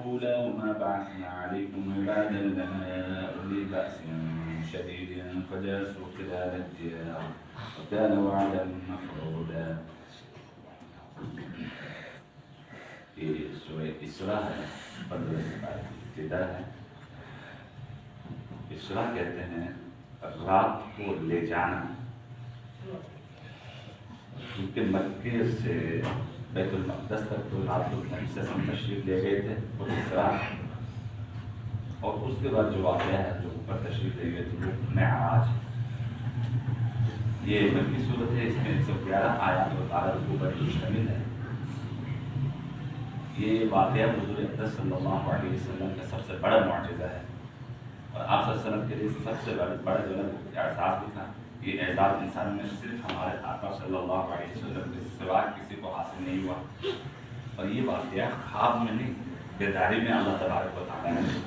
لولا وما بعثنا عليكم عبادا لنا أولي بأس شديد فجاسوا خلال الديار وكان وعدا مفعولا. یہ سورہ اسراء ہے، 15 سے ابتدا ہے۔ اسراء کہتے ہیں رات کو لے جانا، کیونکہ مکے سے بیت المقدس تک تو رات کو نبی صلی اللہ علیہ وسلم تشریف لے گئے تھے، وہ اسراء، اور اس کے بعد جو واقعہ ہے جو اوپر تشریف لے گئے تھے وہ معراج۔ یہ مکی صورت ہے، اس میں 111 آیات و 12 رکوع پر مشتمل ہے۔ یہ واقعہ حضور اقدس صلی اللہ علیہ وسلم کا سب سے بڑا معجزہ ہے، اور آپ صلی اللہ علیہ وسلم کے لیے سب سے بڑا جو ہے اعزاز بھی تھا۔ یہ اعزاز انسانوں میں صرف ہمارے آقا صلی اللہ علیہ وسلم کے سوا کسی کو حاصل نہیں ہوا، اور یہ واقعہ خواب میں نہیں، بیداری میں اللہ تبارک و تعالیٰ نے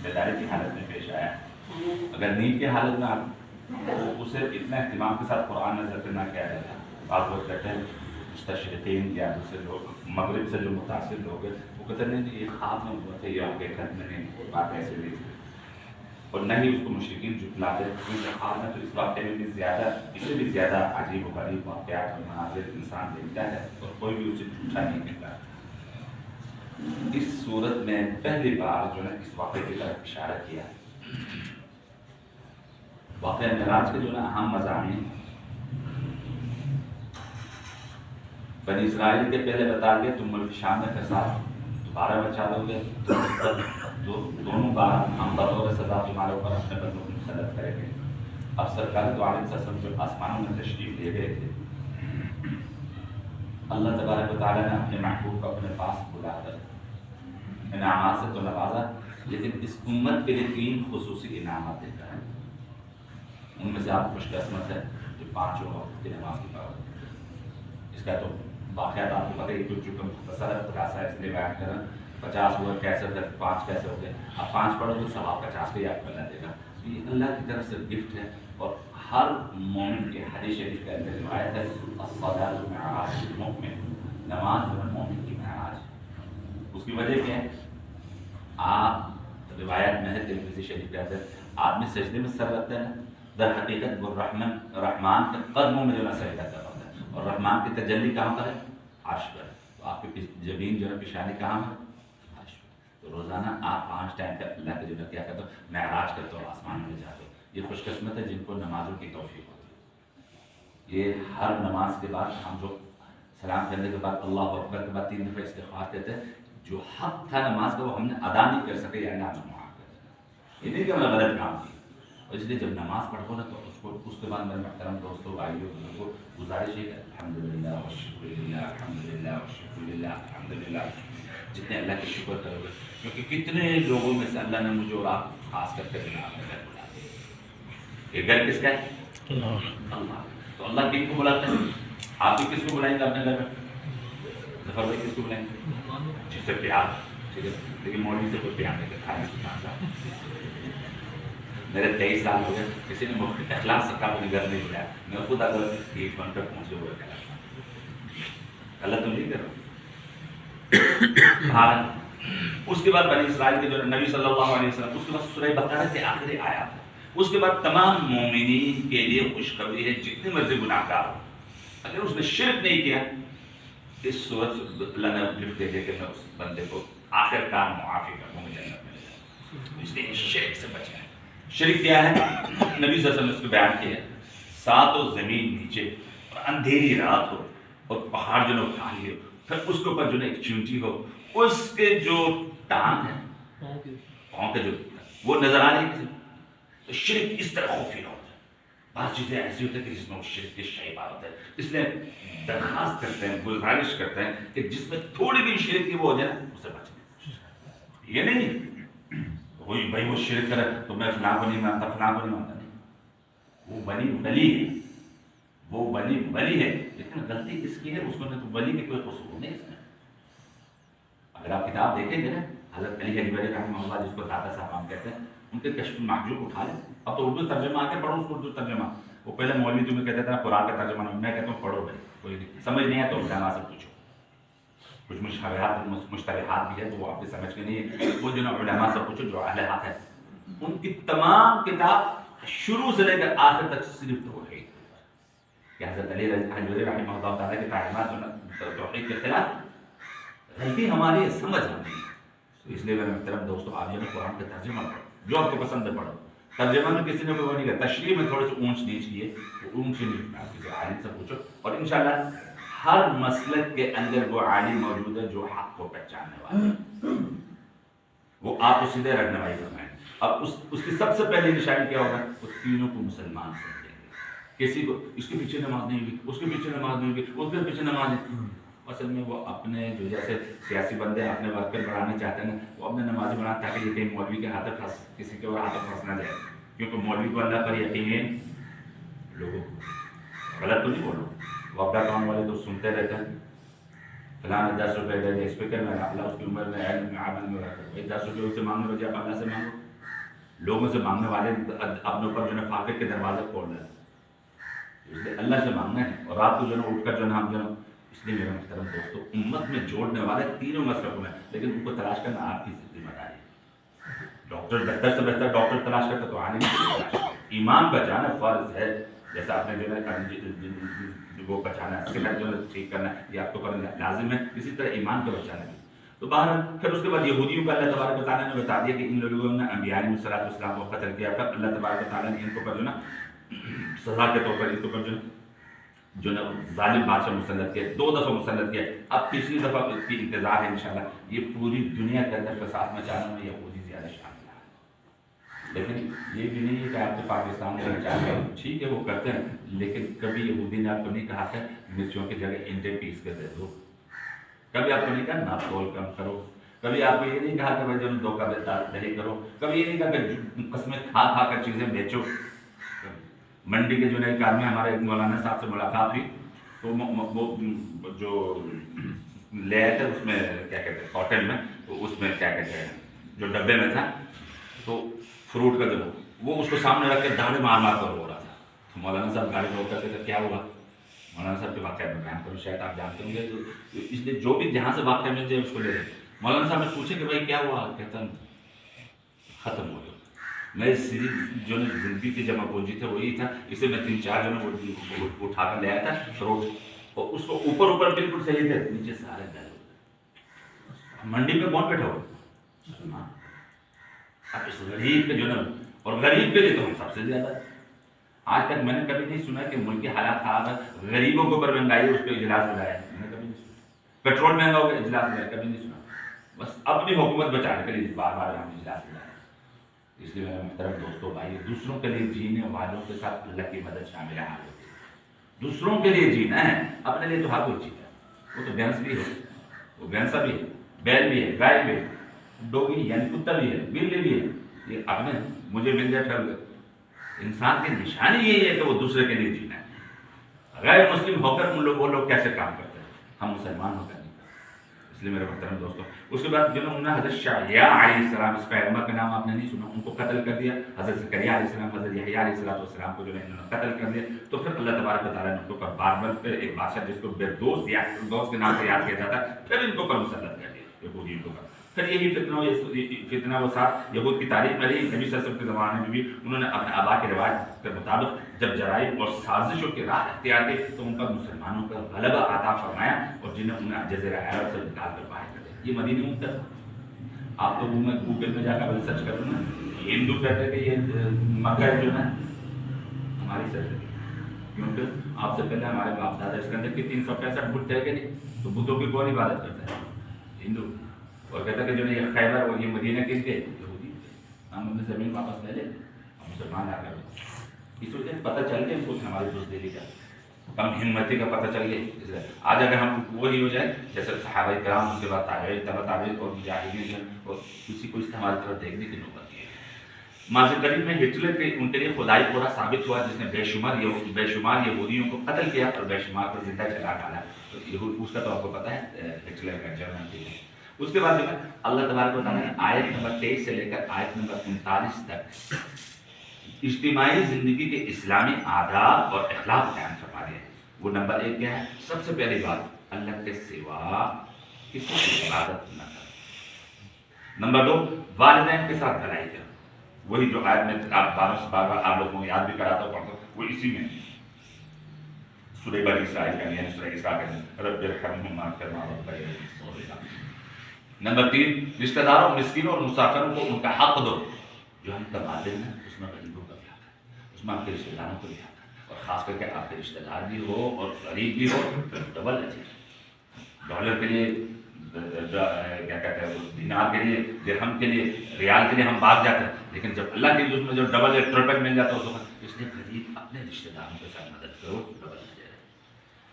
بیداری کی حالت میں پیش آیا۔ اگر نیند کی حالت میں آپ اسے اتنا اہتمام کے ساتھ قرآن نظر پہ نہ کیا جاتا، بعض لوگ کہتے ہیں مستشرقین یا دوسرے لوگ مغرب سے جو متاثر لوگ ہیں وہ کہتے ہیں نہیں یہ خواب میں ہوا تھا، یہ حقیقت میں نہیں، بات ایسے نہیں تھی، اور نہ ہی اس کو مشرکین جھٹلاتے، کیونکہ خواب میں تو اس واقعے میں بھی زیادہ، اس سے بھی زیادہ عجیب و غریب واقعات اور مناظر انسان دیکھتا ہے اور کوئی بھی اسے جھوٹا نہیں کہتا۔ اس صورت میں پہلی بار جو ہے اس واقعے کی طرف اشارہ کیا۔ واقعہ معراج کے جو ہے اہم مضامین، بنی اسرائیل کے پہلے بتا دیا تم ملک شام میں فساد دوبارہ مچا دو گے، دونوں بار ہم بطور سزا تمہارے اوپر اپنے بندوں کو مسلط کریں گے۔ اب سرکار تو عالم سسم جو آسمانوں میں تشریف لے گئے تھے، اللہ تبارک و تعالیٰ نے اپنے محبوب کو اپنے پاس بلا کر انعامات سے تو نوازا، لیکن اس امت کے لیے 3 خصوصی انعامات دیتا ہے۔ ان میں سے آپ خوش قسمت ہے جو 5 وقت کی نماز کی پابندی۔ اس کا تو واقعات آپ کو پتہ ہی، کچھ جو مختصر ہے خلاصہ ہے اس لیے بیان کر رہا ہوں۔ 50 ہوا کیسے پھر 5 کیسے ہو گئے، آپ 5 پڑھو تو ثواب 50 کا ہی آپ کو ملا دے گا۔ یہ اللہ کی طرف سے گفٹ ہے، اور ہر مومن کے حدیث شریف کے اندر روایت ہے الصلاۃ معراج المؤمن، نماز جو ہے مومن کی معراج۔ اس کی وجہ کیا ہے؟ آپ روایت میں ہے ترمذی شریف کے اندر آدمی سجدے میں سر رکھتا ہے، در حقیقت وہ رحمان کے قدموں میں جو ہے سجدہ کر رہا ہے، اور رحمان کی تجلی کہاں پر ہے؟ عرش پر۔ تو آپ کی زمین جو ہے پیشانی کہاں ہے؟ عرش پر۔ تو روزانہ آپ 5 ٹائم کا اللہ کے جو ہے کیا کرتے ہو؟ معراج کرتے ہو، آسمان میں جاتے ہو۔ یہ خوش قسمت ہے جن کو نمازوں کی توفیق ہوتی ہے۔ یہ ہر نماز کے بعد ہم جو سلام کرنے کے بعد اللہ اکبر کے بعد 3 دفعہ استغفار کہتے ہیں، جو حق تھا نماز کا وہ ہم نے ادا نہیں کر سکے، یا اللہ ہمیں معاف کر۔ یہ نہیں کہ ہم نے غلط کام کیا، اور اس لیے جب نماز پڑھو نا تو اس کے بعد میرے محترم دوستوں بھائیوں کو گزارش ہے کہ الحمدللہ والشکر للہ، الحمدللہ والشکر للہ، الحمدللہ، جتنے اللہ کے شکر کرو گے، کیونکہ کتنے لوگوں میں سے اللہ نے مجھے اور آپ خاص کر کے جناب میں گھر بلا دیا۔ یہ گھر کس کا ہے؟ اللہ۔ تو اللہ کن کو بلاتا ہے؟ آپ بھی کس کو بلائیں گے اپنے گھر میں؟ ظفر بھائی کس کو بلائیں گے؟ جس سے پیار، ٹھیک ہے، لیکن مولوی سے کوئی پیار نہیں کرتا ہے۔ میرے 23 سال ہو گئے، کسی نے مجھے اخلاق سے کہا اپنے گھر نہیں بلایا، میں خود اگر 1 منٹ تک پہنچے ہوئے کہا غلط تو نہیں کر رہا۔ اس کے بعد بنی اسرائیل کے جو نبی صلی اللہ علیہ وسلم، اس کے بعد سورہ بقرہ کے آخری آیات ہے، اس کے بعد تمام مومنین کے لیے خوشخبری ہے جتنے مرضی گناہ گار ہو، اگر اس نے شرک نہیں کیا، اس صورت سے اللہ نے گفٹ دے دے کہ میں اس بندے کو آخر کار معافی کروں گا، جنت میں لے جاؤں۔ اس لیے شرک سے بچنا ہے۔ شرک کیا ہے؟ نبی صلی اللہ علیہ وسلم نے اس کو بیان کیا ہے، 7 زمین نیچے اور اندھیری رات ہو اور پہاڑ جو ہے خالی ہو، پھر اس کے اوپر جو ہے ایک چونٹی ہو، اس کے جو ٹانگ ہے، پاؤں کے جو وہ نظر آ رہی ہے۔ تو شرک اس طرح خفیہ ہوتا ہے، بعض چیزیں ایسی ہوتی ہیں کہ جس میں وہ شرک کے شیبہ ہوتا ہے۔ اس لیے درخواست کرتے ہیں، گزارش کرتے ہیں کہ جس میں تھوڑی بھی شرک کی وہ ہو جائے اسے بچنے کی کوشش کریں۔ یہ نہیں کوئی بھائی وہ شرک کرے تو میں فلاں کو نہیں مانتا، فلاں کو نہیں مانتا، نہیں، وہ ولی ہے، وہ ولی ہے، لیکن غلطی کس کی ہے؟ اس کو تو ولی کے کوئی قصور نہیں اس میں۔ اگر آپ کتاب دیکھیں گے نا، حضرت علی حجویری رحمہ اللہ جس کو داتا صاحب ہم کہتے ہیں، ان کے کشف المحجوب اٹھا لیں، اب تو اردو ترجمہ آ کے پڑھو اس کو، اردو ترجمہ۔ وہ پہلے مولوی تمہیں کہتے تھا قرآن کا ترجمہ، میں کہتا ہوں پڑھو بھائی، کوئی نہیں سمجھ نہیں آیا تو علماء سے پوچھو، کچھ مشتبہات بھی ہے تو وہ آپ نے سمجھ کے نہیں، وہ جو نا علماء سے پوچھو جو اہل حق ہے، ان کی تمام کتاب شروع سے لے کر آخر تک صرف توحید کہ حضرت علی حجوری رحمہ اللہ تعالیٰ کی تعلیمات توحید کے خلاف غلطی ہماری سمجھ آتی ہے. تو اس لیے میرے محترم دوستو آپ جو قرآن کا ترجمہ پڑھو، جو آپ کو پسند ہے پڑھو. ترجمہ میں کسی نے کوئی وہ نہیں کہا، تشریح میں تھوڑے سے اونچ نیچ کیے، وہ اونچ نیچ میں آپ کسی عالم سے پوچھو، اور انشاءاللہ ہر مسلک کے اندر وہ عالم موجود ہے جو حق کو پہچاننے والا ہے، وہ آپ کو سیدھے رہنمائی فرمائیں. اب اس کی سب سے پہلی نشانی کیا ہوگا؟ وہ تینوں کو مسلمان سمجھیں گے. کسی کو اس کے پیچھے نماز نہیں ہوگی، اس کے پیچھے نماز نہیں ہوگی، اس کے پیچھے نماز نہیں. اصل میں وہ اپنے جو جیسے سیاسی بندے اپنے ورکر بڑھانے چاہتے ہیں وہ اپنے نمازی بناتے تاکہ یہ کہیں مولوی کے ہاتھ پھنس کسی کے اور ہاتھ پھنس نہ جائے، کیونکہ مولوی کو اللہ پر یقین لوگوں کو غلط تو نہیں بولو، وہ اپنا کام والے تو سنتے رہتے ہیں، فلاں 10 روپے دے دے اسپیکر میں اللہ اس کی عمر میں علم میں عمل میں رکھو، 10 روپے اس سے مانگنے بجائے آپ اللہ سے مانگو. لوگوں سے مانگنے والے اپنے اوپر جو ہے فاقے کے دروازے کھول رہے ہیں، اس لیے اللہ سے مانگنا ہے. اور رات کو جو ہے اٹھ کر جو ہے ہم جو ہے، اس لیے میرے محترم دوستو امت میں جوڑنے والے تینوں مسلکوں میں، لیکن ان کو تلاش کرنا آپ کی ذمہ داری ہے. ڈاکٹر بہتر سے بہتر ڈاکٹر تلاش کرتا تو عالم کی تلاش کرتا. ایمان بچانا فرض ہے، جیسا آپ نے جو ہے وہ بچانا صحت جو ہے ٹھیک کرنا یہ آپ کو کرنا لازم ہے، اسی طرح ایمان کو بچانا بھی. تو بہرحال پھر اس کے بعد یہودیوں کا اللہ تبارک و تعالیٰ نے بتا دیا کہ ان لوگوں نے انبیاء علیہ السلام کو قتل کیا. پھر اللہ تبارک و تعالیٰ نے ان کو پر جو نا سزا کے طور پر ان کو پر جو نا ظالم بادشاہ مسلط کیا، 2 دفعہ مسلط کیا. اب تیسری دفعہ اس کی انتظار ہے انشاءاللہ. یہ پوری دنیا کے اندر فساد مچانے میں یہودی زیادہ شامل ہے، لیکن یہ بھی نہیں ہے کہ آپ کے پاکستان میں چاہتے ہیں ٹھیک ہے وہ کرتے ہیں، لیکن کبھی یہودی نے آپ کو نہیں کہا کہ مرچوں کی جگہ انڈے پیس کے دے دو، کبھی آپ کو نہیں کہا ناپتول کم کرو، کبھی آپ کو یہ نہیں کہا کہ بھائی جو دھوکہ دہی کرو، کبھی یہ نہیں کہا کہ قسمیں کھا کھا کر چیزیں بیچو. منڈی کے جو نئے کام میں ہمارے مولانا صاحب سے ملاقات ہوئی تو وہ جو لے آئے تھے اس میں کیا کہتے ہیں کاٹن میں، تو اس میں کیا کہتے ہیں جو ڈبے میں تھا تو فروٹ کا جو وہ اس کو سامنے رکھ کے داڑھی مار مار کر ہو رہا تھا. تو مولانا صاحب گاڑی روک کرتے تھے کیا ہوا؟ مولانا صاحب کے واقعہ میں بیان کروں، شاید آپ جانتے ہوں گے، تو اس لیے جو بھی جہاں سے واقعہ مل جائے اس کو لے لیں. مولانا صاحب نے پوچھے کہ بھائی کیا ہوا؟ کہتا ختم ہو گیا. میں سیریز جو زندگی کی جمع پونجی تھے وہی تھا، اسے میں 3-4 جو ہے وہ اٹھا کر لے آیا تھا فروٹ، اور اس کو اوپر بالکل صحیح تھے، نیچے سارے ڈر ہوتے. منڈی میں کون بیٹھا ہوا؟ اب اس غریب کے جو نا، اور غریب کے لیے تو ہم سب سے زیادہ. آج تک میں نے کبھی نہیں سنا کہ ملک کے حالات خراب ہے غریبوں کے اوپر مہنگائی اس پہ اجلاس بلایا، میں نے کبھی نہیں سنا. پیٹرول مہنگا ہو گیا اجلاس بلایا، کبھی نہیں سنا. بس اپنی حکومت بچانے کے لیے بار بار ہم اجلاس بلائے. اس لیے میرے محترم دوستوں بھائی، دوسروں کے لیے جینے والوں کے ساتھ اللہ کی مدد شامل ہے. دوسروں کے لیے جینا ہے، اپنے لیے تو ہر کوئی جیتا ہے. وہ تو بھینس بھی ہے، وہ بھینسا بھی ہے، بیل بھی ہے، گائے بھی ہے، ڈوگی یعنی کتا بھی ہے، بلی بھی ہے. یہ اپنے مجھے مل جائے ٹھہر گئے. انسان کی نشانی یہی ہے کہ وہ دوسرے کے لیے جینا ہے. غیر مسلم ہو کر وہ لوگ کیسے کام کرتے ہیں، ہم مسلمان ہو کر نہیں کرتے. اس لیے میرے محترم دوستوں اس کے بعد جو انہوں نے حضرت شعیع علیہ السلام، اس پیغمبر کا نام آپ نے نہیں سنا، ان کو قتل کر دیا. حضرت زکریا علیہ السلام، حضرت یحییٰ علیہ السلام کو جو ہے انہوں نے قتل کر دیا. تو پھر اللہ تبارک و تعالیٰ نے ان کو پر باربل پہ ایک بادشاہ جس کو بیردوس یا فردوس کے نام سے یاد کیا جاتا ہے، پھر ان کو پر مسلط کر دیا یہودیوں کو. پھر یہی فتنہ وہ ساتھ یہود کی تاریخ میں رہی. نبی صلی اللہ علیہ وسلم کے زمانے میں بھی انہوں نے اپنے آبا کے روایت کے مطابق جب جرائم اور سازشوں کی راہ اختیار کی تو ان پر مسلمانوں کا غلبہ عطا فرمایا، اور جنہیں انہیں جزیرہ عرب سے نکال کر باہر کر دیا. یہ مدینہ منتر. آپ تو میں گوگل میں جا کر سرچ کروں نا، ہندو کہتے ہیں کہ یہ مکہ جو ہے ہماری سرزمین، کیونکہ آپ سے پہلے ہمارے باپ دادا اس کے اندر کی 365 بت تھے کہ نہیں، تو بتوں کی کون عبادت کرتا ہے؟ ہندو. اور کہتا کہ جو ہے یہ خیبر اور یہ مدینہ کس کے؟ یہودی. ہم اپنی زمین واپس لے لیں، ہم مسلمان آ کر اس وجہ پتہ چل گیا کچھ ہماری دوست دلی کا کم ہمتی کا پتہ چل گیا. آج اگر ہم وہی ہو جائے جیسے صحابہ کرام، اس کے بعد تابعین، تبع تابعین اور مجاہدین، اور کسی کو اس ہماری طرف دیکھنے کی نوبت ہے. ماضی قریب میں ہٹلر کے ان کے لیے خدائی پورا ثابت ہوا، جس نے بے شمار یہودیوں کو قتل کیا اور بے شمار کو زندہ جلا ڈالا. تو اس کا تو آپ کو پتہ ہے ہٹلر کا جرمن کے لیے. اس کے بعد جو ہے اللہ تبارک و تعالیٰ نے آیت نمبر 23 سے لے کر آیت نمبر 39 تک اجتماعی زندگی کے اسلامی آداب اور اخلاق بیان فرما دیا. وہ نمبر 1 کیا ہے؟ سب سے پہلی بات، اللہ کے سوا کسی کی عبادت نہ کرو۔ نمبر 2، والدین کے ساتھ بھلائی کرو۔ وہی جو آیت میں آپ بار آپ لوگوں کو یاد بھی کراتا ہوں، پڑھتا ہوں، وہ اسی میں سورہ بنی اسرائیل کا یعنی سورہ اسراء کا رب ارحمہما کما ربیانی صغیرا۔ نمبر 3، رشتہ داروں، مسکینوں اور مسافروں کو ان کا حق دو۔ جو ہم کماتے ہیں اس میں غریبوں کا بھی حق ہے، اس میں آپ کے رشتہ داروں کو بھی حق ہے، اور خاص کر کے آپ کے رشتہ دار بھی ہو اور غریب بھی ہو تو ڈبل اجر۔ ڈالر کے لیے کیا کہتے ہیں، دینار کے لیے، درہم کے لیے، ریال کے لیے ہم بھاگ جاتے ہیں، لیکن جب اللہ کے لیے اس میں جو ڈبل یا ٹرپل مل جاتا ہے اس وقت، اس لیے غریب اپنے رشتہ داروں کے ساتھ مدد کرو، ڈبل اجر ہے۔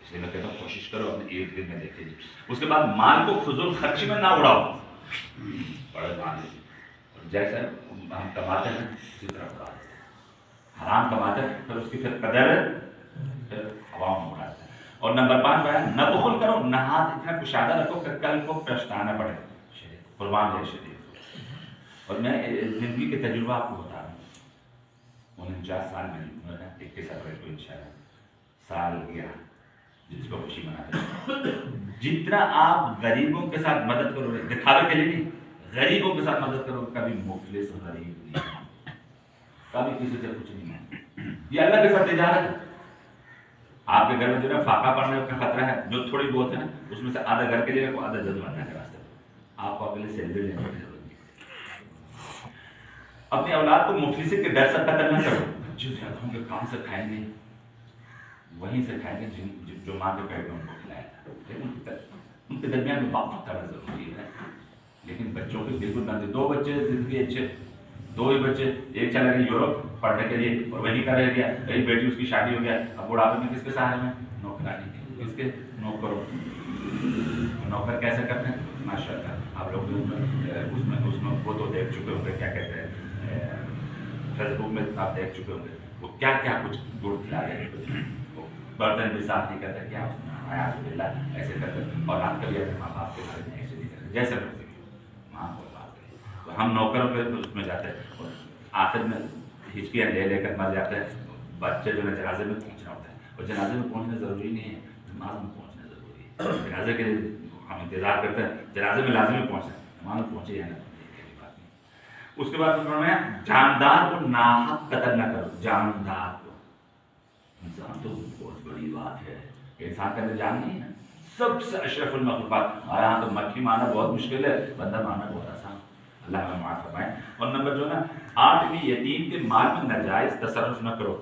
اس لیے میں کہتا ہوں کوشش کرو اپنے ارد گرد میں دیکھ لیجیے۔ اس کے بعد مال کو فضول خرچی میں نہ اڑاؤ، بڑے مال جیسے ہم کماتے ہیں اسی طرح اڑا دیتے ہیں، حرام کماتے ہیں پھر اس کی پھر قدر پھر عوام میں اڑاتے ہیں۔ اور نمبر 5 بیان، نہ بخل کرو، نہ ہاتھ اتنا کشادہ رکھو کہ کل کو پچھتانا پڑے۔ قربان جائے شریف۔ اور میں زندگی کے تجربہ آپ کو بتا رہا ہوں، 49 سال میں 21 اپریل کو انشاءاللہ سال گیا جس کو خوشی مناتے ہیں۔ جتنا آپ غریبوں کے ساتھ مدد کرو گے، دکھاوے کے لیے نہیں، غریبوں کے ساتھ مدد کرو، کبھی مفلس غریب نہیں، کبھی کسی سے کچھ نہیں ہے۔ یہ اللہ کے ساتھ تجارت ہے۔ آپ کے گھر میں جو ہے فاقہ پڑنے کا خطرہ ہے، جو تھوڑی بہت ہے نا، اس میں سے آدھا گھر کے لیے رکھو، آدھا جد بننے کے راستے میں۔ آپ کو اپنے سیلری لینے کی ضرورت نہیں۔ اپنی اولاد کو مفلسی کے ڈر سے قتل نہ کرو۔ بچے زیادہ ہوں گے کہاں سے کھائیں گے؟ وہیں سے کھائیں گے جو ماں کے پیٹ میں ان کو کھلایا تھا۔ ان کے درمیان میں وقفہ کرنا ضروری ہے، لیکن بچوں کے بالکل بند۔ 2 بچے زندگی اچھے، 2 ہی بچے، ایک چلا گیا یورپ پڑھنے کے لیے اور وہیں کا رہ گیا، ایک بیٹی اس کی شادی ہو گیا، اب بڑھاپے میں کس کے سہارے میں؟ نوکرانی، کس کے؟ نوکروں۔ نوکر کیسے کرتے ہیں؟ ماشاء اللہ آپ لوگ اس میں وہ تو دیکھ چکے ہوں گے، کیا کہتے ہیں، فیس بک میں آپ دیکھ چکے ہوں گے وہ کیا کیا کچھ گڑ کھلا رہے ہیں، برتن بھی صاف نہیں کرتے، کیا اعوذ باللہ ایسے کرتے، اور آپ کبھی اپنے ماں باپ کے بارے میں ایسے نہیں کرتے، جیسے مرضی ماں کو بات کریں۔ تو ہم نوکروں پہ اس میں جاتے ہیں اور آخر میں ہچکیاں لے کر مر جاتے ہیں۔ بچے جو ہے جنازے میں پہنچنا ہوتا ہے، اور جنازے میں پہنچنا ضروری نہیں ہے، نماز میں پہنچنا ضروری ہے۔ جنازے کے لیے ہم انتظار کرتے ہیں، جنازے میں لازمی پہنچنا ہے، نماز میں پہنچے یا نہ پہنچے بات نہیں۔ اس کے بعد انہوں نے جاندار کو ناحق قتل نہ کرو۔ جاندار کو، انسان تو بہت بڑی بات ہے، انسان کے اندر جان نہیں ہے، سب سے اشرف المخلوقات۔ ہمارے یہاں تو مکھی مارنا بہت مشکل ہے، بندہ مارنا بہت آسان۔ اللہ ہمیں معاف فرمائے۔ اور نمبر جو ہے نا 8ویں، یتیم کے مال میں ناجائز تصرف نہ کرو۔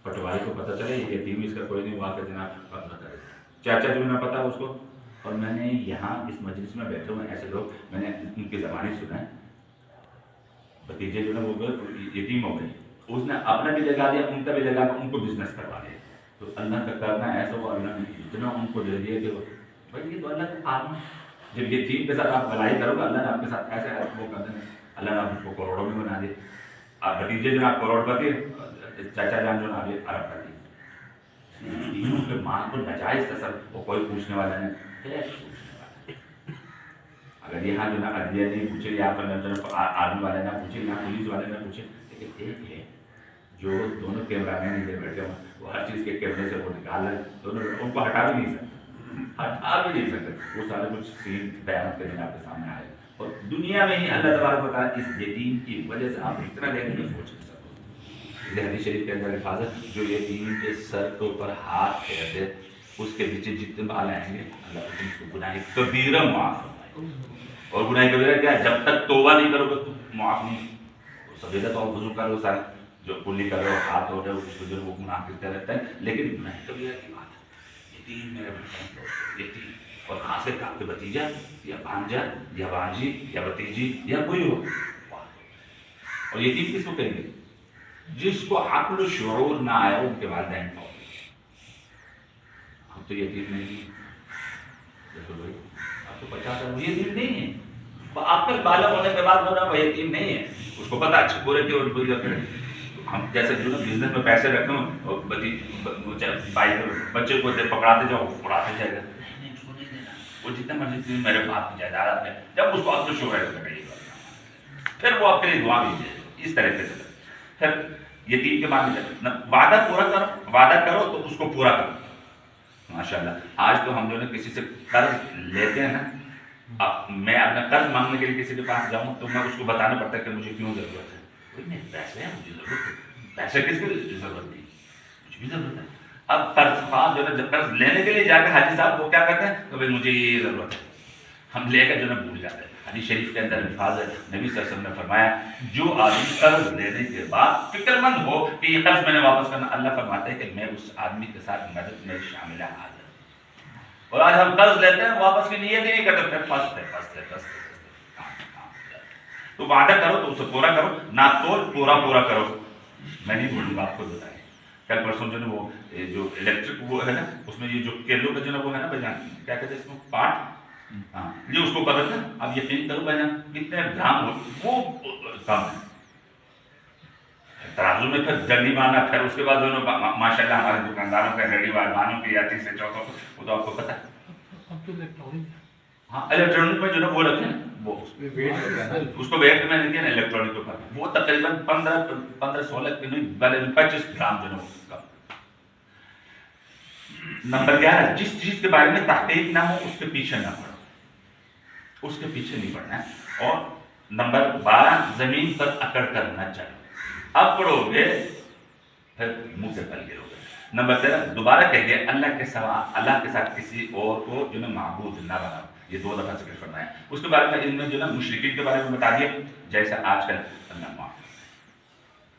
پٹواری کو پتہ چلے یہ یتیم اس کا کوئی نہیں، وہاں کا جناب پتہ کرے، چاچا جو نہ پتا اس کو۔ اور میں نے یہاں اس مجلس میں بیٹھے ہوئے ایسے لوگ، میں نے ان کی زبانیں سنا ہے، بھتیجے جو ہے وہ یتیم ہو گئے، اس نے اپنا بھی لگا دیا، ان کا بھی لگا دیا، ان کو بزنس کروا دیا۔ تو اللہ کا کرنا ایسا ہوا، اللہ نے اتنا ان کو دے دیا کہ بھائی یہ تو اللہ کا کام ہے۔ جب یتیم کے ساتھ آپ بھلائی کرو گے، اللہ نے آپ کے ساتھ ایسے وہ کر دینا، اللہ نے آپ کو کروڑوں میں بنا دیا۔ آپ بھتیجے جو آپ کروڑ پتی، چاچا جان جو آپ یہ ارب پتی۔ یتیموں کے مال کو ناجائز تصرف، وہ کوئی پوچھنے والا نہیں، اگر یہاں جو نا عدلیہ نہیں پوچھے، یا آرمی والے نہ پوچھے، یا پولیس والے نہ پوچھے، لیکن ایک ہے جو دونوں کیمرہ مین ادھر بیٹھے ہوئے، وہ ہر چیز کے کیمرے سے وہ نکال رہے ہیں، دونوں ان کو ہٹا بھی نہیں سکتے، ہٹا بھی نہیں سکتے، وہ سارے کچھ سین بیان کرنے آپ کے سامنے آئے۔ اور دنیا میں ہی اللہ تبارک و تعالیٰ اس یتیم کی وجہ سے آپ اتنا دیکھیں گے سوچ نہیں سکتے۔ حدیث شریف کے اندر الفاظ ہے، جو یتیم کے سر کے اوپر ہاتھ پھیر دے، اس کے نیچے جتنے بال آئیں گے اللہ اس کو گناہ کبیرہ معاف فرمائے گا۔ اور گناہ کبیرہ کیا ہے؟ جب تک توبہ نہیں کرو گے تو معاف نہیں۔ سبیدہ تو وضو کرو، سارے جو کلی کر رہے ہو، ہاتھ ہو رہے ہو، اس کو وہ گناہ کرتے رہتا ہے، لیکن گناہ کبیرہ کی بات ہے۔ یتیم میرے بھائی، یتیم، اور خاص کر آپ کے بھتیجا یا بھانجا یا بھانجی یا بھتیجی یا کوئی ہو، اور یتیم کس کو کہیں گے؟ جس کو عقل و شعور نہ آیا ان کے والدین کو۔ ہم تو یتیم نہیں ہیں، دیکھو بھائی آپ کو پتا تھا وہ یتیم نہیں ہے، عقل بالغ ہونے کے بعد وہ یتیم نہیں ہے، اس کو پتا اچھے برے کے اور بری کرے۔ ہم جیسے جو نا بزنس میں پیسے رکھتے ہوں اور بچے کو پکڑاتے جاؤ، اڑاتے جائے گا، نہیں اس کو نہیں دینا، وہ جتنا مرضی میرے باپ کی جائیداد ہے، جب اس کو عقل و شعور ہے پھر وہ آپ کے لیے دعا بھی دے، اس طریقے سے۔ پھر یتیم کے بعد وعدہ پورا کرو، وعدہ کرو تو اس کو پورا کرو۔ ماشاءاللہ آج تو ہم جو ہے کسی سے قرض لیتے ہیں نا، اب میں اپنا قرض مانگنے کے لیے کسی کے پاس جاؤں تو میں اس کو بتانا پڑتا ہے کہ مجھے کیوں ضرورت ہے. میرے پیسے ہیں، مجھے ضرورت ہے. پیسے کس کے لیے ضرورت تھی؟ مجھے بھی ضرورت ہے. اب قرض خواہ جو ہے جب قرض لینے کے لیے جا کے حاجی صاحب وہ کیا کہتے ہیں کہ بھائی مجھے یہ ضرورت ہے، ہم لے کر جو ہے بھول جاتے ہیں. حدیث شریف کے اندر الفاظ ہے، نبی صلی اللہ علیہ وسلم نے فرمایا جو آدمی قرض لینے کے بعد فکر مند ہو کہ یہ قرض میں نے واپس کرنا، اللہ فرماتا ہے کہ میں اس آدمی کے ساتھ مدد میں شامل حاضر. اور آج ہم قرض لیتے ہیں واپس کی نیت ہی نہیں کرتے، پس تو وعدہ کرو تو اسے پورا کرو، نہ تو پورا کرو. میں نہیں بولوں گا، آپ کو بتائیں کل پرسوں جو ہے وہ جو الیکٹرک وہ ہے نا، اس میں یہ جو کیلو کا جو ہے وہ ہے نا بھائی جان، کیا کہتے ہیں اس کو، پاٹ، ہاں یہ اس کو پتہ تھا. اب یقین کرو بھائی جان کتنے گرام ہو وہ کم ہے. ترازو میں پھر ڈنڈی مارنا، پھر اس کے بعد جو ہے ماشاء اللہ ہمارے دکانداروں کا ڈنڈی ماروں کی یا تیسرے چوتھوں کو، وہ تو آپ کو پتہ ہے. ہاں الیکٹرانک میں جو ہے وہ رکھیں نا، وہ اس کو ویٹ میں دیکھیے نا الیکٹرانک کے اوپر، وہ تقریباً 15-16 25 گرام جو ہے وہ کم. نمبر 11 جس چیز کے بارے میں تحقیق نہ ہو اس کے پیچھے نہ پڑو، اس کے پیچھے نہیں پڑنا ہے. اور نمبر 12 زمین پر اکڑ کر نہ چلو، اکڑو گے پھر منہ سے پل گرو گے. نمبر 13 دوبارہ کہہ گیا اللہ کے سوا اللہ کے ساتھ کسی اور کو جو ہے معبود نہ بناؤ. یہ 2 دفعہ ذکر کرنا ہے. اس کے بارے میں ان میں جو ہے مشرکین کے بارے میں بتا دیا، جیسے آج کل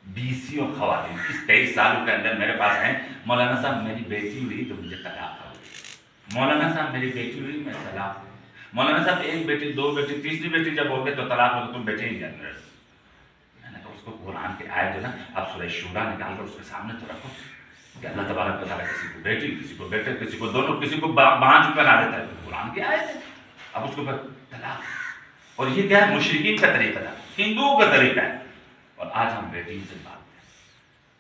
بیسیوں خواتین اس 23 سالوں کے اندر میرے پاس ہیں، مولانا صاحب میری بیٹی ہوئی تو مجھے طلاق ہو گئی، مولانا صاحب میری بیٹی ہوئی میں طلاق ہو گئی، مولانا صاحب 1 بیٹی 2 بیٹی تیسری بیٹی جب ہو گئی تو طلاق ہو گئی، تم بیٹے ہی جان رہے. میں نے کہا اس کو قرآن کی آیت جو نا اب سورہ شورا نکال کر اس کے سامنے تو رکھو کہ اللہ تبارک و تعالیٰ کسی کو بیٹی کسی کو بیٹے کسی کو دونوں کسی کو بانجھ بنا دیتا ہے، قرآن کی آیت ہے. اب اس کو طلاق، اور یہ کیا ہے مشرکین کا طریقہ تھا، ہندوؤں کا طریقہ ہے. اور آج ہم بیٹی سے بات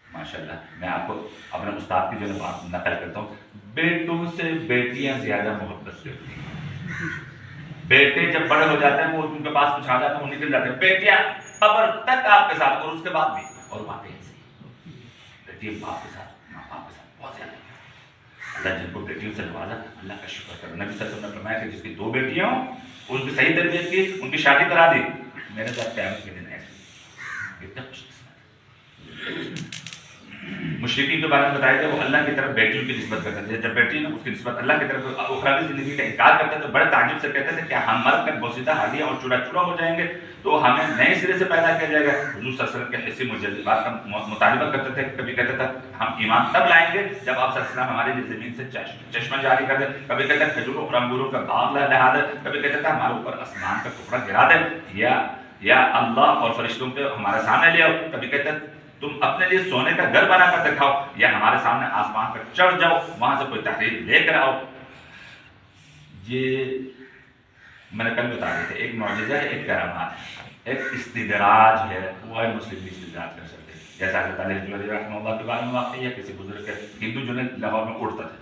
ماشاءاللہ. میں آپ کو اپنے استاد کی جو ہے بات نقل کرتا ہوں، بیٹوں سے بیٹیاں زیادہ محبت کرتی ہیں. بیٹے جب بڑے ہو جاتے ہیں وہ ان کے پاس کچھ آ جاتا ہے وہ نکل جاتے ہیں، بیٹیاں قبر تک آپ کے ساتھ اور اس کے بعد بھی. اور واقعی ایسے بیٹی باپ کے ساتھ ماں باپ کے ساتھ بہت زیادہ. اللہ جن کو بیٹیوں سے نوازا اللہ کا شکر کرو. نبی صلی اللہ علیہ وسلم نے فرمایا کہ جس کی 2 بیٹیاں ہوں ان کی صحیح تربیت کی، ان کی شادی کرا دی، میرے ساتھ قیامت کے دن ایسے کتنا خوش قسمت. مشرکین کے بارے میں بتایا گیا وہ اللہ کی طرف بیٹیوں کی نسبت کرتے تھے. جب بیٹی نا اس کی نسبت اللہ کی طرف اخروی زندگی کا انکار کرتے تھے، بڑے تعجب سے کہتے تھے کہ ہم مر کر بوسیدہ حالیہ اور چورا چورا ہو جائیں گے تو ہمیں نئے سرے سے پیدا کیا جائے گا. حضور صلی اللہ علیہ وسلم کے حصے مجذبات کا مطالبہ کرتے تھے. کبھی کہتے تھے ہم ایمان تب لائیں گے جب آپ صلی اللہ علیہ وسلم ہمارے لیے زمین سے چشمہ جاری کر دیں. کبھی کہتے ہیں کھجوروں اور انگوروں کا باغ لہا دے. کبھی کہتے تھے ہمارے اوپر آسمان کا ٹکڑا گرا دے یا اللہ اور فرشتوں کے ہمارے سامنے لے آؤ. کبھی کہتے ہیں تم اپنے لیے سونے کا گھر بنا کر دکھاؤ یا ہمارے سامنے آسمان پر چڑھ جاؤ وہاں سے کوئی تحریر لے کر آؤ. یہ میں نے کل بتا رہے تھے ایک معجزہ ہے، ایک کرامات ہے، ایک استدراج ہے. وہ ہے مسلم بھی استدراج کر سکتے ہیں. جیسا حضرت علی جوہری رحمہ اللہ کے بارے میں واقعی ہے، کسی بزرگ کے ہندو جو ہے لاہور میں اڑتا تھا،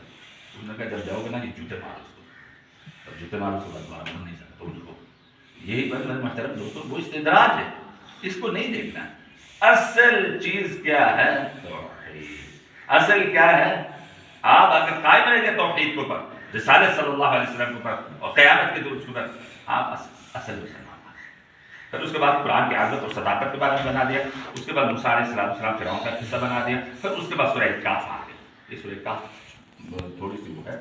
انہوں نے کہا جب جاؤ گے نا یہ جوتے مارو اس کو، اور جوتے مارو اس کے بعد دوبارہ بن نہیں سکتا. تو ان کو یہی بات میرے محترم دوستوں وہ استدراج ہے، اس کو نہیں دیکھنا. اصل چیز کیا ہے؟ توحید. اصل کیا ہے؟ آپ اگر قائم رہیں گے توحید کے اوپر، رسالت صلی اللہ علیہ وسلم کے اوپر اور قیامت کے دن اس کے اوپر، آپ اصل مسلمان. پھر اس کے بعد قرآن کی عظمت اور صداقت کے بارے میں بنا دیا. اس کے بعد موسیٰ علیہ السلام فرعون کا قصہ بنا دیا. پھر اس کے بعد سورہ کہف آ گئی. یہ سورہ کہف تھوڑی سی وہ ہے،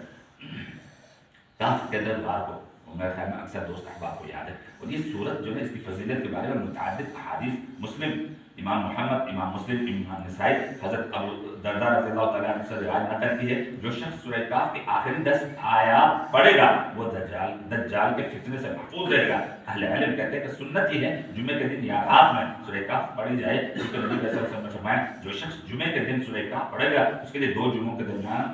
کہف کے اندر بار کو میرے خیال میں اکثر دوست احباب کو یاد ہے. اور یہ سورت جو ہے اس کی فضیلت کے بارے میں متعدد احادیث مسلم امام محمد، امام مسلم، امام نسائی، حضرت ابو درداء رضی اللہ تعالیٰ عنہ سے روایت نقل کی ہے. جو شخص سورہ کہف کی آخری 10 آیات پڑھے گا وہ دجال کے فتنے سے محفوظ رہے گا. اہل علم کہتے ہیں کہ سنت یہ ہے جمعے کے دن یا رات میں سورہ کہف پڑھی جائے، کیونکہ نبی صلی اللہ علیہ وسلم نے فرمایا جو شخص جمعے کے دن سورہ کہف پڑھے گا اس کے لیے 2 جمعوں کے درمیان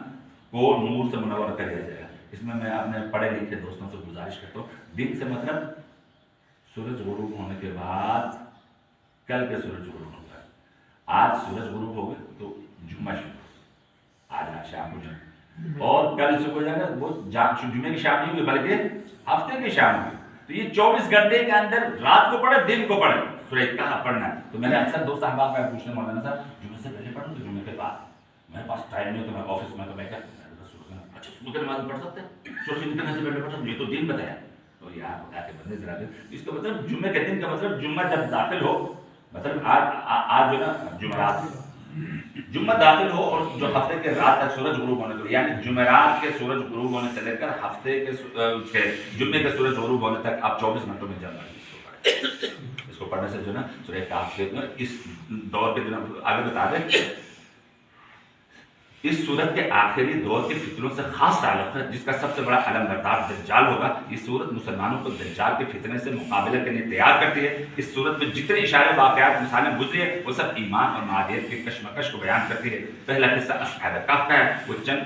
کو نور سے منور کر دیا جائے گا. اس میں اپنے پڑھے لکھے دوستوں سے گزارش کرتا ہوں، دن سے مطلب سورج غروب ہونے کے بعد، کل کے سورج غروب ہوتا ہے. آج سورج غروب ہو گئے تو جمعہ شروع، آج شام کو جمعہ، اور کل صبح جائے گا وہ جمعے کی شام نہیں ہوگی بلکہ ہفتے کی شام ہوگی. تو یہ 24 گھنٹے کے اندر رات کو پڑھے دن کو پڑھے سورہ کہف پڑھنا ہے. تو میں نے اکثر دوست احباب کا پوچھنا مولانا صاحب جمعے سے پہلے پڑھوں تو جمعے کے بعد، میرے پاس ٹائم نہیں تو میں آفس میں تو میں کیا اچھا صبح کی نماز پڑھ سکتے ہیں، سورج نکلنے سے پہلے پڑھ سکتے ہیں، یہ تو دین بتایا. تو یار خدا کے بندے ذرا اس کا مطلب جمعے کے دن کا مطلب جمعہ جب داخل ہو، مطلب آج جو نا جمعرات جمعہ داخل ہو اور جو ہفتے کے رات تک سورج غروب ہونے تو یعنی جمعرات کے سورج غروب ہونے سے لے کر ہفتے کے جمعے کے سورج غروب ہونے تک آپ 24 گھنٹوں میں جمع اس کو پڑھنے سے جو نا سورہ کاف کے اس دور کے جو آگے بتا دیں اس صورت کے آخری دور کے فتنوں سے خاص تعلق ہے، جس کا سب سے بڑا علم بردار دجال ہوگا. یہ صورت مسلمانوں کو دجال کے فتنے سے مقابلہ کے لیے تیار کرتی ہے. اس صورت میں جتنے اشارے واقعات مثالیں گزری ہیں وہ سب ایمان اور معادیت کی کشمکش کو بیان کرتی ہے. پہلا قصہ اصحاب کہف کا ہے. وہ چند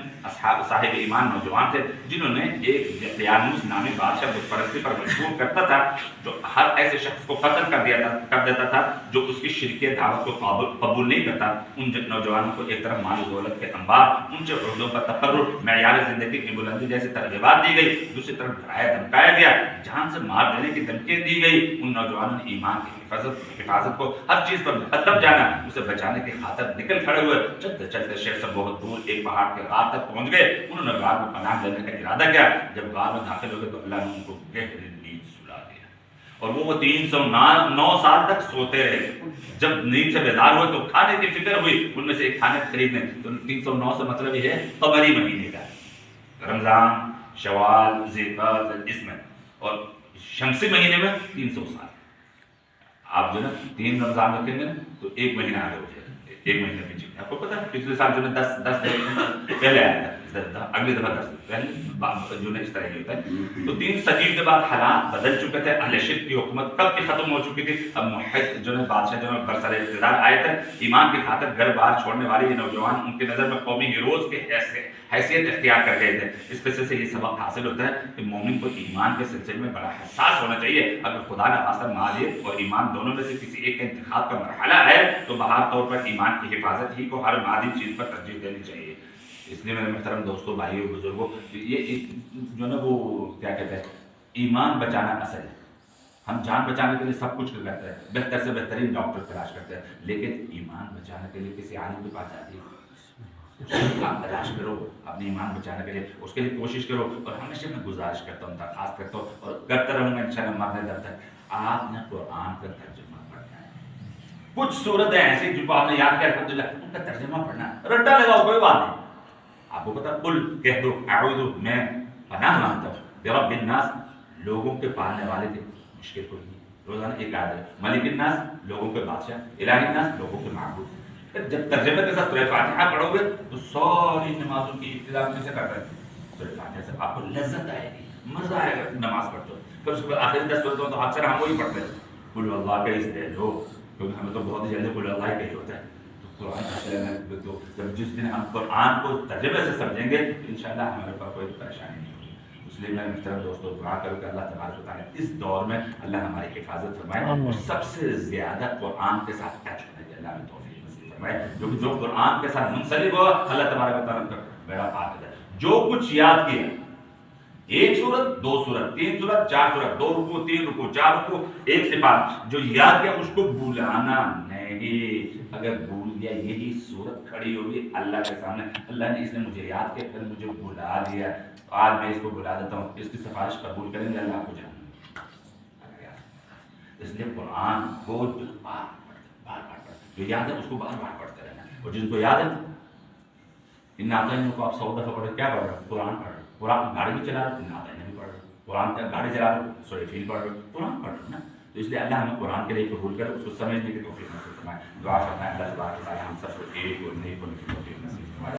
صاحب ایمان نوجوان تھے جنہوں نے ایک دقیانوس نامی بادشاہ بت پرستی پر مجبور کرتا تھا، جو ہر ایسے شخص کو قتل کر دیتا تھا جو اس کی شرکی دعوت کو قبول نہیں کرتا. ان نوجوانوں کو ایک طرف مال و دولت کے اونچے عہدوں پر تقرر، معیار زندگی کی بلندی جیسی ترغیبات دی گئی، دوسری طرف ڈرایا دھمکایا گیا، جان سے مار دینے کی دھمکیاں دی گئی. ان نوجوانوں نے ایمان کی حفاظت کو ہر چیز پر مقدم جانا، اسے بچانے کی خاطر نکل کھڑے ہوئے. چلتے چلتے شہر سے بہت دور ایک پہاڑ کے غار تک پہنچ گئے. انہوں نے غار میں پناہ لینے کا ارادہ کیا. جب غار میں داخل ہو گئے تو اللہ نے ان کو گہری نیند سلا دیا اور وہ 309 سال تک سوتے رہے. جب نیند سے بیدار ہوئے تو کھانے کی فکر ہوئی. ان میں سے ایک کھانے خریدنے تو 309 سے مطلب یہ ہے قمری مہینے کا، رمضان، شوال، ذیقعدہ، اس میں، اور شمسی مہینے میں 300 سال. آپ جو نا 3 رمضان رکھیں گے تو ایک مہینہ آگے ہو جائے، ایک مہینہ پیچھے. آپ کو پتا ہے پچھلے سال جو ہے 10 پہلے آیا تھا، اگلی دفعہ 10 پہلے جو ہے اس طرح ہی ہوتا ہے. تو 3 صدیوں کے بعد حالات بدل چکے تھے. اہل شرک کی حکومت کب کی ختم ہو چکی تھی. اب موحد جو ہے بادشاہ جو ہے برسر اقتدار آئے تھے. ایمان کی خاطر گھر بار چھوڑنے والے یہ نوجوان ان کی نظر میں قومی ہیروز کے حیثیت اختیار کر گئے تھے. اس قصے سے یہ سبق حاصل ہوتا ہے کہ مومن کو ایمان کے سلسلے میں بڑا حساس ہونا چاہیے. اگر خدا نہ خاصہ معادیت اور ایمان دونوں میں سے کسی ایک کا انتخاب کا مرحلہ ہے تو بہار طور پر ایمان کی حفاظت ہی کو ہر مادی چیز پر ترجیح دینی چاہیے. اس لیے میرے محترم دوستوں، بھائیوں، بزرگوں، یہ جو نا وہ کیا کہتے ہیں، ایمان بچانا اصل ہے. ہم جان بچانے کے لیے سب کچھ کرتے ہیں، بہتر سے بہترین ڈاکٹر تلاش کرتے ہیں، لیکن ایمان بچانے کے لیے کسی عالم کے پاس جاتی ہے، آپ تلاش کرو اپنے ایمان بچانے کے لیے، اس کے لیے کوشش کرو. اور ہمیشہ میں گزارش کرتا ہوں، درخواست کرتا ہوں اور کرتا رہوں گا انشاءاللہ مرنے دم تک. آپ نے قرآن کا ترجمہ پڑھنا ہے. کچھ صورتیں ایسی جن کو آپ نے یاد کیا الحمدللہ، ان کا ترجمہ پڑھنا ہے. رٹا لگاؤ کوئی بات نہیں. آپ کو پتا قل کہہ دو اعوذ، میں پناہ مانگتا ہوں برب الناس، لوگوں کے پالنے والے تھے، مشکل کوئی نہیں. روزانہ ایک آیت ہے، ملک الناس، لوگوں کے بادشاہ، الہ الناس، لوگوں کے معبود. جب ترجمے کے ساتھ سورہ فاتحہ پڑھو گے تو ساری نمازوں کی ابتدا میں سے کرتے ہیں سورہ فاتحہ سے. آپ کو لذت آئے گی، مزہ آئے گا نماز پڑھتے ہو. پھر اس کے بعد آخری 10 سورتوں تو اکثر ہم وہی پڑھتے ہیں، قل اللہ کا اس دے دو، کیونکہ ہمیں تو بہت ہی جلدی قل اللہ ہی ہوتا ہے. جب جس دن ہم قرآن کو ترجمے سے سمجھیں گے تو انشاءاللہ ہمارے پاس کوئی پریشانی نہیں ہوگی. اس لیے میں محترم دوستوں دعا کروں کہ اللہ تبارک و تعالیٰ اس دور میں اللہ ہماری حفاظت فرمائے اور سب سے زیادہ قرآن کے ساتھ ٹچ ہونے کے اللہ میں توفیق نصیب فرمائے. جو قرآن کے ساتھ منسلک ہو اللہ تبارک و تعالیٰ کا بیڑا پار کرے. جو کچھ یاد کیا، 1 سورت 2 سورت 3 سورت 4 سورت 2 رکوع 3 رکوع 4 رکوع 1 سپارہ، جو یاد کیا اس کو بھولانا نہیں. اگر بھول گیا یہی صورت کھڑی ہوگی اللہ کے سامنے، اللہ نے اس نے مجھے یاد کیا پھر مجھے بھلا دیا، آج میں اس کو بھلا دیتا ہوں، اس کی سفارش قبول کریں گے اللہ کو جاننا. اس لیے قرآن کو بار بار پڑھتے، جو یاد ہے اس کو بار بار پڑھتے رہنا. اور جن کو یاد ہے ان ناطقین کو آپ 100 دفعہ پڑھے، کیا پڑھ رہے ہیں؟ قرآن پڑھ رہے ہیں. قرآن گاڑی بھی چلا رہے ہیں، ناطقین بھی پڑھ رہے ہیں. قرآن گاڑی چلا رہے ہیں، سورہ فیل پڑھ رہے ہیں، قرآن پڑھ رہے ہیں نا. تو اس لیے اللہ ہمیں قرآن کے لیے قبول کرے، اس کو سمجھنے کی توفیق نصیب فرمائے. دعا فرمائے اللہ تبارک و تعالیٰ ہم سب کو ایک اور نیک اور